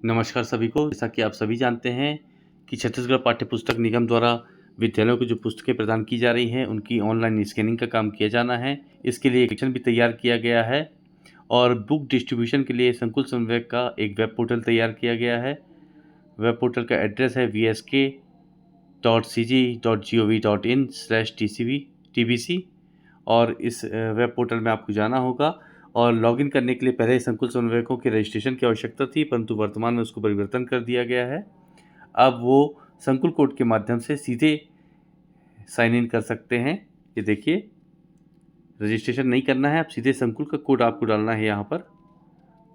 नमस्कार सभी को। जैसा कि आप सभी जानते हैं कि छत्तीसगढ़ पाठ्य पुस्तक निगम द्वारा विद्यालयों को जो पुस्तकें प्रदान की जा रही हैं उनकी ऑनलाइन स्कैनिंग का काम किया जाना है। इसके लिए एप्लीकेशन भी तैयार किया गया है और बुक डिस्ट्रीब्यूशन के लिए संकुल समन्वयक का एक वेब पोर्टल तैयार किया गया है। वेब पोर्टल का एड्रेस है vsk.cg.gov.in/tbc और इस वेब पोर्टल में आपको जाना होगा और लॉगिन करने के लिए पहले संकुल समन्वयकों के रजिस्ट्रेशन की आवश्यकता थी, परंतु वर्तमान में उसको परिवर्तन कर दिया गया है। अब वो संकुल कोड के माध्यम से सीधे साइन इन कर सकते हैं। ये देखिए, रजिस्ट्रेशन नहीं करना है, अब सीधे संकुल का कोड आपको डालना है यहाँ पर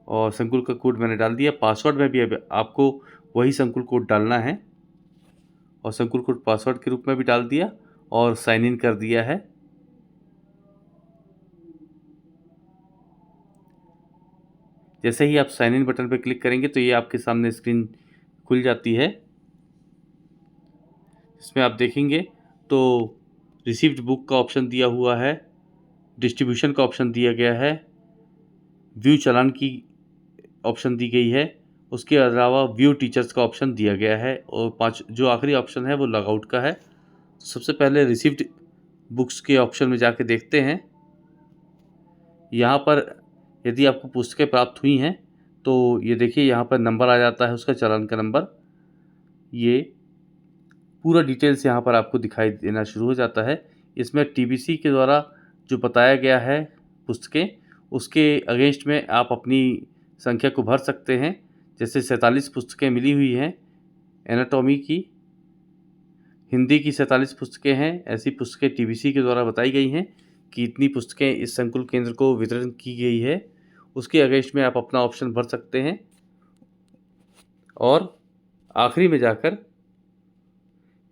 और संकुल का कोड मैंने डाल दिया। पासवर्ड में भी अब आपको वही संकुल कोड डालना है और संकुल कोड पासवर्ड के रूप में भी डाल दिया और साइन इन कर दिया है। जैसे ही आप साइन इन बटन पर क्लिक करेंगे तो ये आपके सामने स्क्रीन खुल जाती है। इसमें आप देखेंगे तो रिसीव्ड बुक का ऑप्शन दिया हुआ है, डिस्ट्रीब्यूशन का ऑप्शन दिया गया है, व्यू चालान की ऑप्शन दी गई है, उसके अलावा व्यू टीचर्स का ऑप्शन दिया गया है और जो आखिरी ऑप्शन है वो लॉग आउट का है। तो सबसे पहले रिसीव्ड बुक्स के ऑप्शन में जाके देखते हैं। यहाँ पर यदि आपको पुस्तकें प्राप्त हुई हैं तो ये देखिए, यहाँ पर नंबर आ जाता है, उसका चालान का नंबर। ये पूरा डिटेल्स यहाँ पर आपको दिखाई देना शुरू हो जाता है। इसमें टीबीसी के द्वारा जो बताया गया है पुस्तकें, उसके अगेंस्ट में आप अपनी संख्या को भर सकते हैं। जैसे 47 पुस्तकें मिली हुई हैं एनाटॉमी की, हिंदी की 47 पुस्तकें हैं। ऐसी पुस्तकें टीबीसी के द्वारा बताई गई हैं कि इतनी पुस्तकें इस संकुल केंद्र को वितरण की गई है। उसके अगेंस्ट में आप अपना ऑप्शन भर सकते हैं और आखिरी में जाकर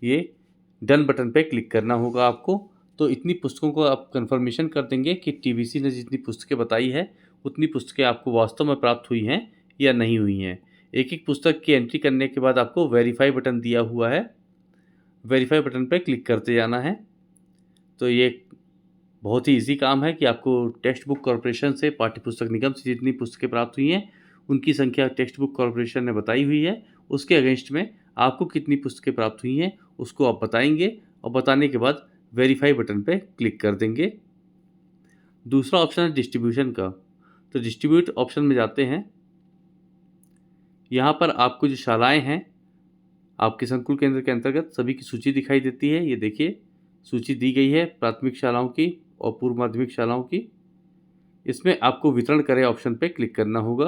ये डन बटन पे क्लिक करना होगा आपको। तो इतनी पुस्तकों को आप कंफर्मेशन कर देंगे कि टीबीसी ने जितनी पुस्तकें बताई है उतनी पुस्तकें आपको वास्तव में प्राप्त हुई हैं या नहीं हुई हैं। एक एक पुस्तक की एंट्री करने के बाद आपको वेरीफाई बटन दिया हुआ है, वेरीफाई बटन पे क्लिक करते जाना है। तो ये बहुत ही ईजी काम है कि आपको टेक्स्ट बुक कॉरपोरेशन से, पाठ्य पुस्तक निगम से जितनी पुस्तकें प्राप्त हुई हैं उनकी संख्या टेक्स्ट बुक कॉरपोरेशन ने बताई हुई है, उसके अगेंस्ट में आपको कितनी पुस्तकें प्राप्त हुई हैं उसको आप बताएंगे और बताने के बाद वेरीफाई बटन पे क्लिक कर देंगे। दूसरा ऑप्शन है डिस्ट्रीब्यूशन का। तो डिस्ट्रीब्यूट ऑप्शन में जाते हैं। यहाँ पर आपको जो शालाएँ हैं आपके संकुल केंद्र के अंतर्गत सभी की सूची दिखाई देती है। ये देखिए, सूची दी गई है प्राथमिक शालाओं की और पूर्व माध्यमिक शालाओं की। इसमें आपको वितरण करें ऑप्शन पे क्लिक करना होगा।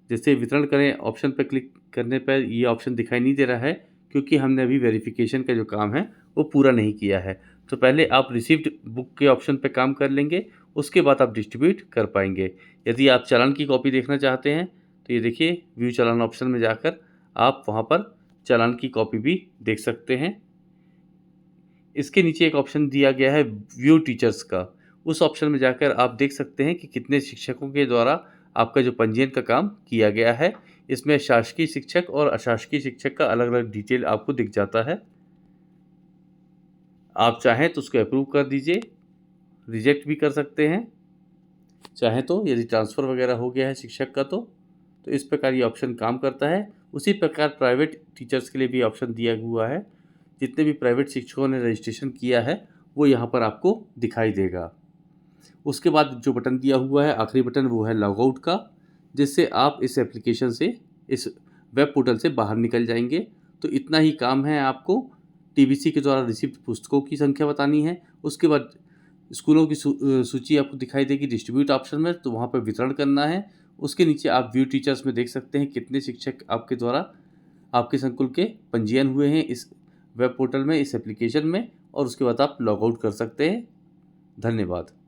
जैसे वितरण करें ऑप्शन पर क्लिक करने पर ये ऑप्शन दिखाई नहीं दे रहा है क्योंकि हमने अभी वेरिफिकेशन का जो काम है वो पूरा नहीं किया है। तो पहले आप रिसीव्ड बुक के ऑप्शन पर काम कर लेंगे, उसके बाद आप डिस्ट्रीब्यूट कर पाएंगे। यदि आप चालान की कॉपी देखना चाहते हैं तो ये देखिए, व्यू चालान ऑप्शन में जाकर आप वहाँ पर चालान की कॉपी भी देख सकते हैं। इसके नीचे एक ऑप्शन दिया गया है व्यू टीचर्स का। उस ऑप्शन में जाकर आप देख सकते हैं कि कितने शिक्षकों के द्वारा आपका जो पंजीयन का काम किया गया है। इसमें शासकीय शिक्षक और अशासकीय शिक्षक का अलग अलग डिटेल आपको दिख जाता है। आप चाहें तो उसको अप्रूव कर दीजिए, रिजेक्ट भी कर सकते हैं चाहें तो, यदि ट्रांसफ़र वगैरह हो गया है शिक्षक का तो इस प्रकार ये ऑप्शन काम करता है। उसी प्रकार प्राइवेट टीचर्स के लिए भी ऑप्शन दिया हुआ है। जितने भी प्राइवेट शिक्षकों ने रजिस्ट्रेशन किया है वो यहाँ पर आपको दिखाई देगा। उसके बाद जो बटन दिया हुआ है आखिरी बटन, वो है लॉग आउट का, जिससे आप इस एप्लीकेशन से, इस वेब पोर्टल से बाहर निकल जाएंगे। तो इतना ही काम है आपको। टीबीसी के द्वारा रिसीव्ड पुस्तकों की संख्या बतानी है, उसके बाद स्कूलों की सूची आपको दिखाई देगी डिस्ट्रीब्यूट ऑप्शन में, तो वहाँ पर वितरण करना है। उसके नीचे आप व्यू टीचर्स में देख सकते हैं कितने शिक्षक आपके द्वारा आपके संकुल के पंजीयन हुए हैं इस वेब पोर्टल में, इस एप्लीकेशन में, और उसके बाद आप लॉग आउट कर सकते हैं। धन्यवाद।